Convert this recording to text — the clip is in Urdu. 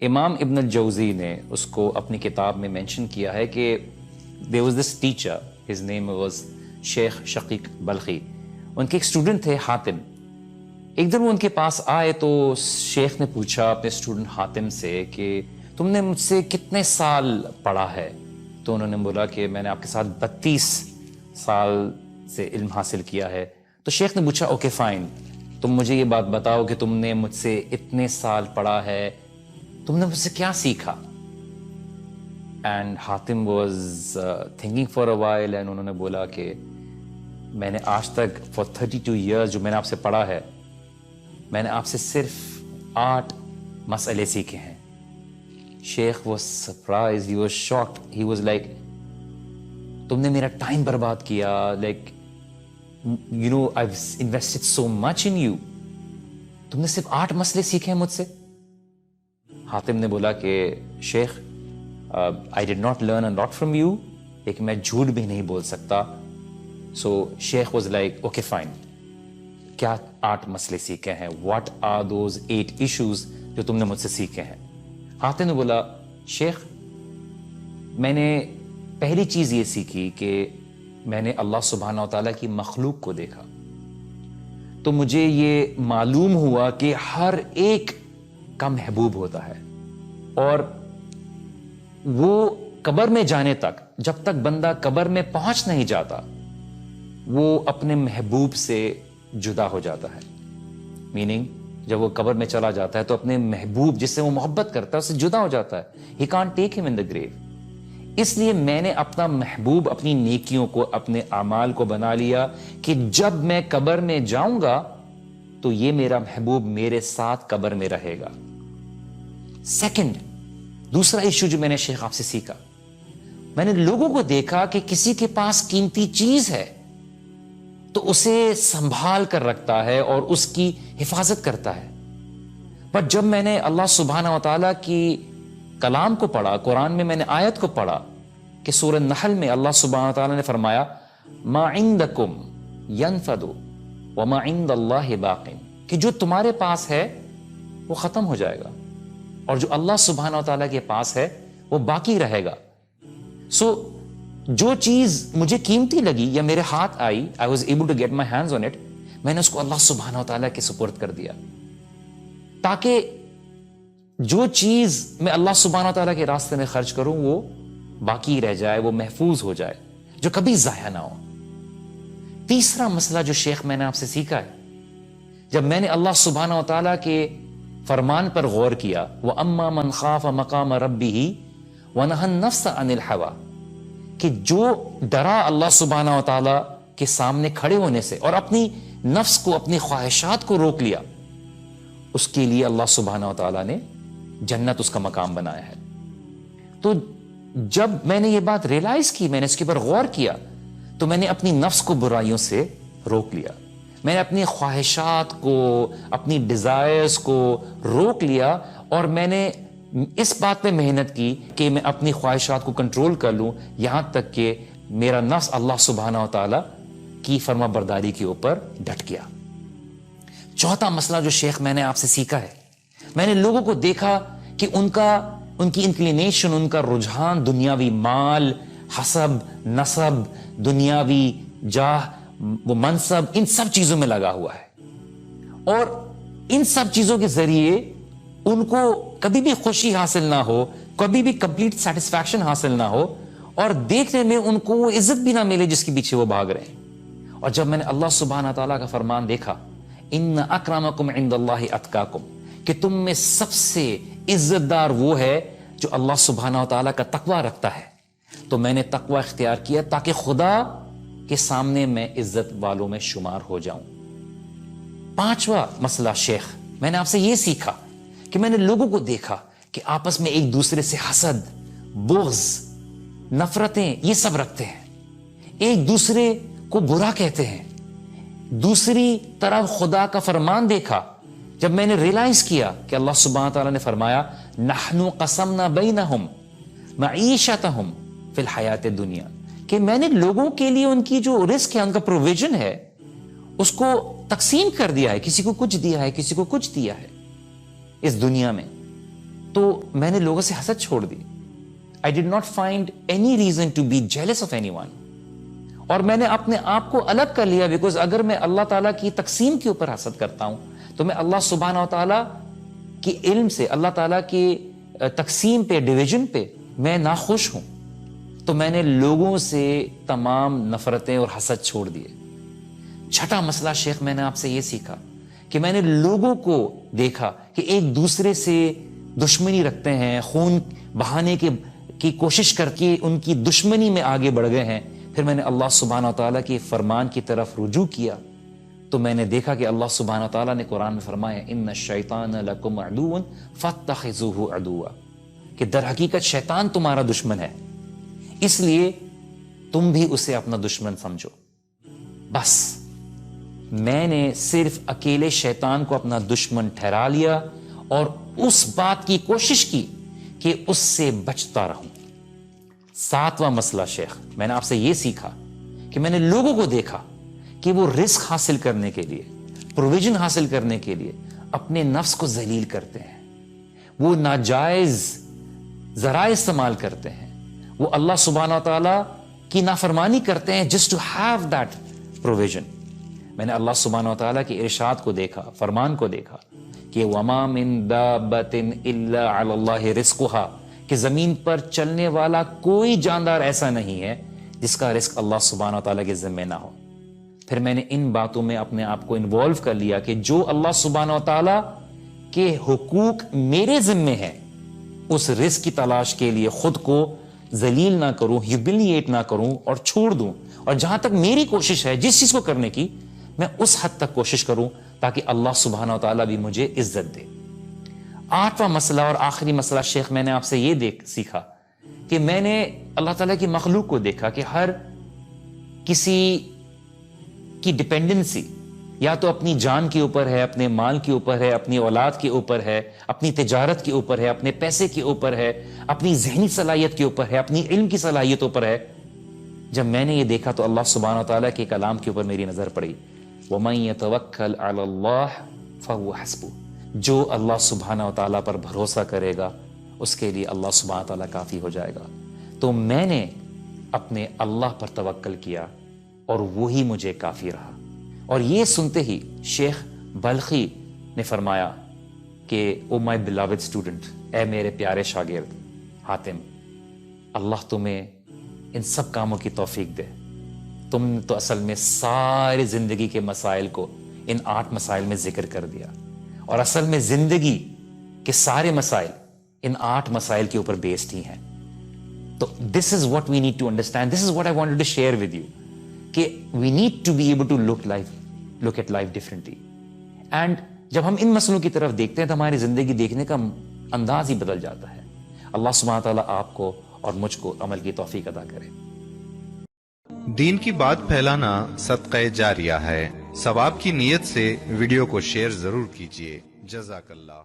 امام ابن الجوزی نے اس کو اپنی کتاب میں مینشن کیا ہے کہ there was this teacher, his name was شیخ شقیق بلخی. ان کے ایک اسٹوڈنٹ تھے حاتم. ایک دن وہ ان کے پاس آئے تو شیخ نے پوچھا اپنے اسٹوڈنٹ حاتم سے کہ تم نے مجھ سے کتنے سال پڑھا ہے؟ تو انہوں نے بولا کہ میں نے آپ کے ساتھ 32 سال سے علم حاصل کیا ہے. تو شیخ نے پوچھا اوکے فائن، تم مجھے یہ بات بتاؤ کہ تم نے مجھ سے اتنے سال پڑھا ہے، تم نے مجھ سے کیا سیکھا؟ And Hatim was thinking for a while, and انہوں نے بولا کہ میں نے آج تک فار 32 ایئرز جو میں نے آپ سے پڑھا ہے، میں نے آپ سے صرف 8 مسئلے سیکھے ہیں. She was surprise, he was shocked, he was like تم نے میرا ٹائم برباد کیا، like you know I invested so much in you, تم نے صرف 8 مسئلے سیکھے ہیں مجھ سے. حاتم نے بولا کہ شیخ I did not learn a lot from you، لیکن میں جھوٹ بھی نہیں بول سکتا. سو شیخ واز لائک اوکے فائن، کیا 8 مسئلے سیکھے ہیں؟ واٹ آر دوز 8 ایشوز جو تم نے مجھ سے سیکھے ہیں؟ حاتم نے بولا شیخ میں نے پہلی چیز یہ سیکھی کہ میں نے اللہ سبحانہ و تعالیٰ کی مخلوق کو دیکھا تو مجھے یہ معلوم ہوا کہ ہر ایک کا محبوب ہوتا ہے، اور وہ قبر میں جانے تک، جب تک بندہ قبر میں پہنچ نہیں جاتا، وہ اپنے محبوب سے جدا ہو جاتا ہے. میننگ جب وہ قبر میں چلا جاتا ہے تو اپنے محبوب جس سے وہ محبت کرتا ہے اس سے جدا ہو جاتا ہے. He can't take him in the grave. اس لیے میں نے اپنا محبوب، اپنی نیکیوں کو، اپنے اعمال کو بنا لیا کہ جب میں قبر میں جاؤں گا تو یہ میرا محبوب میرے ساتھ قبر میں رہے گا. سیکنڈ، دوسرا ایشو جو میں نے شیخ آپ سے سیکھا، میں نے لوگوں کو دیکھا کہ کسی کے پاس قیمتی چیز ہے تو اسے سنبھال کر رکھتا ہے اور اس کی حفاظت کرتا ہے. پر جب میں نے اللہ سبحانہ و تعالیٰ کی کلام کو پڑھا، قرآن میں نے آیت کو پڑھا کہ سورہ نحل میں اللہ سبحانہ و تعالیٰ نے فرمایا ما عندکم ینفد وما عند اللہ باق، کہ جو تمہارے پاس ہے وہ ختم ہو جائے گا اور جو اللہ سبحانہ و تعالیٰ کے پاس ہے وہ باقی رہے گا. سو جو چیز مجھے قیمتی لگی یا میرے ہاتھ آئی، I was able to get my hands on it، میں نے اس کو اللہ سبحانہ و تعالیٰ کے سپرد کر دیا تاکہ جو چیز میں اللہ سبحانہ و تعالیٰ کے راستے میں خرچ کروں وہ باقی رہ جائے، وہ محفوظ ہو جائے، جو کبھی ضائع نہ ہو. تیسرا مسئلہ جو شیخ میں نے آپ سے سیکھا ہے، جب میں نے اللہ سبحانہ و تعالیٰ کے فرمان پر غور کیا، وَأَمَّا مَنْ خَافَ مَقَامَ رَبِّهِ وَنَهَى النَّفْسَ عَنِ الْهَوَىٰ، کہ جو ڈرا اللہ سبحانہ و تعالیٰ کے سامنے کھڑے ہونے سے اور اپنی نفس کو، اپنی خواہشات کو روک لیا، اس کے لیے اللہ سبحانہ و تعالیٰ نے جنت اس کا مقام بنایا ہے. تو جب میں نے یہ بات ریلائز کی، میں نے اس کے اوپر غور کیا، تو میں نے اپنی نفس کو برائیوں سے روک لیا، میں نے اپنی خواہشات کو، اپنی ڈیزائرز کو روک لیا، اور میں نے اس بات پہ محنت کی کہ میں اپنی خواہشات کو کنٹرول کر لوں، یہاں تک کہ میرا نفس اللہ سبحانہ و تعالیٰ کی فرما برداری کے اوپر ڈٹ گیا. چوتھا مسئلہ جو شیخ میں نے آپ سے سیکھا ہے، میں نے لوگوں کو دیکھا کہ ان کی انکلینیشن، ان کا رجحان دنیاوی مال، حسب، نسب، دنیاوی جاہ، وہ منصب، ان سب چیزوں میں لگا ہوا ہے، اور ان سب چیزوں کے ذریعے ان کو کبھی بھی خوشی حاصل نہ ہو، کبھی بھی کمپلیٹ سیٹسفیکشن حاصل نہ ہو، اور دیکھنے میں ان کو وہ عزت بھی نہ ملے جس کے پیچھے وہ بھاگ رہے ہیں. اور جب میں نے اللہ سبحانہ تعالیٰ کا فرمان دیکھا، ان اکرمکم عند اللہ اتقاکم، کہ تم میں سب سے عزت دار وہ ہے جو اللہ سبحانہ و تعالیٰ کا تقوی رکھتا ہے، تو میں نے تقوی اختیار کیا تاکہ خدا کے سامنے میں عزت والوں میں شمار ہو جاؤں. پانچواں مسئلہ شیخ، میں نے آپ سے یہ سیکھا کہ میں نے لوگوں کو دیکھا کہ آپس میں ایک دوسرے سے حسد، بغض، نفرتیں یہ سب رکھتے ہیں، ایک دوسرے کو برا کہتے ہیں. دوسری طرف خدا کا فرمان دیکھا، جب میں نے ریلائز کیا کہ اللہ سبحانہ تعالیٰ نے فرمایا نحن قسمنا بینہم معیشتہم فی الحیات الدنیا، کہ میں نے لوگوں کے لیے ان کی جو رزق ہے، ان کا پروویژن ہے، اس کو تقسیم کر دیا ہے، کسی کو کچھ دیا ہے، کسی کو کچھ دیا ہے اس دنیا میں. تو میں نے لوگوں سے حسد چھوڑ دی. I did not find any reason to be jealous of anyone. اور میں نے اپنے آپ کو الگ کر لیا, بیکاز اگر میں اللہ تعالیٰ کی تقسیم کے اوپر حسد کرتا ہوں تو میں اللہ سبحانہ و تعالیٰ کی علم سے, اللہ تعالیٰ کی تقسیم پہ, ڈویژن پہ میں ناخوش ہوں. تو میں نے لوگوں سے تمام نفرتیں اور حسد چھوڑ دیے. چھٹا مسئلہ شیخ, میں نے آپ سے یہ سیکھا کہ میں نے لوگوں کو دیکھا کہ ایک دوسرے سے دشمنی رکھتے ہیں, خون بہانے کی کوشش کر کے ان کی دشمنی میں آگے بڑھ گئے ہیں. پھر میں نے اللہ سبحانہ و تعالیٰ کے فرمان کی طرف رجوع کیا تو میں نے دیکھا کہ اللہ سبحانہ و تعالیٰ نے قرآن میں فرمایا ان الشیطان لکم عدو فاتخذوہ عدوا, کہ در حقیقت شیطان تمہارا دشمن ہے, اس لیے تم بھی اسے اپنا دشمن سمجھو. بس میں نے صرف اکیلے شیطان کو اپنا دشمن ٹھہرا لیا اور اس بات کی کوشش کی کہ اس سے بچتا رہوں. ساتواں مسئلہ شیخ, میں نے آپ سے یہ سیکھا کہ میں نے لوگوں کو دیکھا کہ وہ رزق حاصل کرنے کے لیے, پروویژن حاصل کرنے کے لیے اپنے نفس کو ذلیل کرتے ہیں, وہ ناجائز ذرائع استعمال کرتے ہیں, وہ اللہ سبحانہ و تعالیٰ کی نافرمانی کرتے ہیں just to have that provision. میں نے اللہ سبحانہ و تعالیٰ کے ارشاد کو دیکھا, فرمان کو دیکھا کہ وَمَا مِن دَابَّةٍ إِلَّا عَلَى اللَّهِ رِزْقُهَا, کہ زمین پر چلنے والا کوئی جاندار ایسا نہیں ہے جس کا رزق اللہ سبحانہ و تعالیٰ کے ذمہ نہ ہو. پھر میں نے ان باتوں میں اپنے آپ کو انوالو کر لیا کہ جو اللہ سبحانہ و تعالیٰ کے حقوق میرے ذمے ہیں, اس رزق کی تلاش کے لیے خود کو ذلیل نہ کروں, ہیوملیٹ نہ کروں اور چھوڑ دوں, اور جہاں تک میری کوشش ہے جس چیز کو کرنے کی, میں اس حد تک کوشش کروں تاکہ اللہ سبحانہ و تعالیٰ بھی مجھے عزت دے. آٹھواں مسئلہ اور آخری مسئلہ شیخ, میں نے آپ سے یہ سیکھا کہ میں نے اللہ تعالیٰ کی مخلوق کو دیکھا کہ ہر کسی کی ڈپینڈنسی یا تو اپنی جان کے اوپر ہے, اپنے مال کے اوپر ہے, اپنی اولاد کے اوپر ہے, اپنی تجارت کے اوپر ہے, اپنے پیسے کے اوپر ہے, اپنی ذہنی صلاحیت کے اوپر ہے, اپنی علم کی صلاحیتوں پر ہے. جب میں نے یہ دیکھا تو اللہ سبحانہ و تعالیٰ کے کلام کے اوپر میری نظر پڑی, وَمَن يَتَوَكَّلْ عَلَى اللَّهِ فَهُوَ حَسْبُهُ, جو اللہ سبحانہ و تعالیٰ پر بھروسہ کرے گا اس کے لیے اللہ سبحانہ و تعالیٰ کافی ہو جائے گا. تو میں نے اپنے اللہ پر توکل کیا اور وہی مجھے کافی رہا. اور یہ سنتے ہی شیخ بلخی نے فرمایا کہ او مائی بلاوڈ اسٹوڈنٹ, اے میرے پیارے شاگرد حاتم, اللہ تمہیں ان سب کاموں کی توفیق دے. تم نے تو اصل میں ساری زندگی کے مسائل کو ان 8 مسائل میں ذکر کر دیا, اور اصل میں زندگی کے سارے مسائل ان 8 مسائل کے اوپر بیسڈ ہی ہیں. تو this is what we need to understand, this is what I wanted to share with you, کہ we need to be able to look at life differently. And جب ہم ان مسئلوں کی طرف دیکھتے ہیں تو ہماری زندگی دیکھنے کا انداز ہی بدل جاتا ہے. اللہ سبحانہ تعالیٰ آپ کو اور مجھ کو عمل کی توفیق عطا کرے. دین کی بات پھیلانا صدقہ جاریہ ہے. ثواب کی نیت سے ویڈیو کو شیئر ضرور کیجیے. جزاک اللہ.